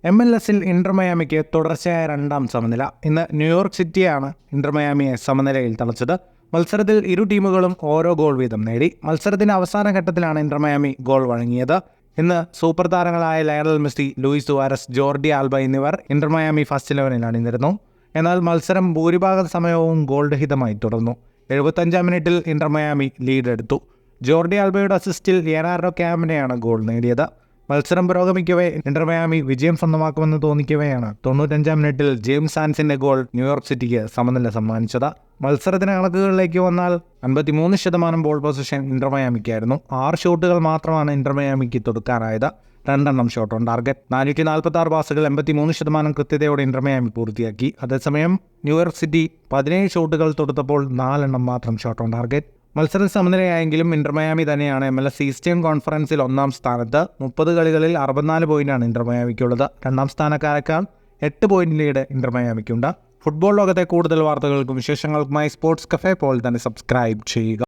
MLS-ൽ Inter മയാമിക്ക് തുടർച്ചയായ രണ്ടാം സമനില. ഇന്ന് ന്യൂയോർക്ക് സിറ്റിയാണ് ഇന്റർ മയാമിയെ സമനിലയിൽ തളച്ചത്. മത്സരത്തിൽ ഇരു ടീമുകളും ഓരോ ഗോൾ വീതം നേടി. മത്സരത്തിന്റെ അവസാന ഘട്ടത്തിലാണ് ഇന്റർ മയാമി ഗോൾ വഴങ്ങിയത്. ഇന്ന് സൂപ്പർ താരങ്ങളായ Lionel Messi, Luis Suarez, Jordi Alba എന്നിവർ ഇന്റർ മയാമി ഫസ്റ്റ് 11-ൽ അണിനിരന്നു. എന്നാൽ മത്സരം ഭൂരിഭാഗം സമയവും ഗോൾ രഹിതമായി തുടർന്നു. 75-ാം മിനിറ്റിൽ ഇന്റർ മയാമി ലീഡ് എടുത്തു. ജോർഡി ആൽബയുടെ അസിസ്റ്റിൽ ലിയനാർഡോ ക്യാമ്പിനെയാണ് ഗോൾ നേടിയത്. മത്സരം പുരോഗമിക്കവേ ഇന്റർ മയാമി വിജയം സ്വന്തമാക്കുമെന്ന് തോന്നിക്കവെയാണ് 95-ാം മിനിറ്റിൽ ജെയിംസ് സാൻസിന്റെ ഗോൾ ന്യൂയോർക്ക് സിറ്റിക്ക് സമനില സമ്മാനിച്ചത്. മത്സരത്തിന് കണക്കുകളിലേക്ക് വന്നാൽ 53% ബോൾ പൊസിഷൻ ഇന്റർ മയാമിക്കായിരുന്നു. 6 ഷോട്ടുകൾ മാത്രമാണ് ഇന്റർ മയാമിക്ക് തൊടുക്കാനായത്. 2 shot on target. 446 പാസുകൾ 83% കൃത്യതയോടെ ഇന്റർ മയാമി പൂർത്തിയാക്കി. അതേസമയം ന്യൂയോർക്ക് സിറ്റി 17 ഷോട്ടുകൾ തൊടുത്തപ്പോൾ 4 മാത്രം ഷോട്ട് ഓൺ ടാർഗറ്റ്. മത്സരം സമനിലയായെങ്കിലും ഇന്റർ മയാമി തന്നെയാണ് MLS ഈസ്റ്റേൺ കോൺഫറൻസിൽ 1-ാം സ്ഥാനത്ത്. 30 കളികളിൽ 64 പോയിന്റാണ് ഇന്റർ മയാമിക്കുള്ളത്. 2-ാം സ്ഥാനക്കാരേക്കാൾ 8 പോയിന്റ് ലീഡ് ഇന്റർ മയാമിക്കുണ്ട്. ഫുട്ബോൾ ലോകത്തെ കൂടുതൽ വാർത്തകൾക്കും വിശേഷങ്ങൾക്കുമായി സ്പോർട്സ് കഫേ പോൾ തന്നെ സബ്സ്ക്രൈബ് ചെയ്യുക.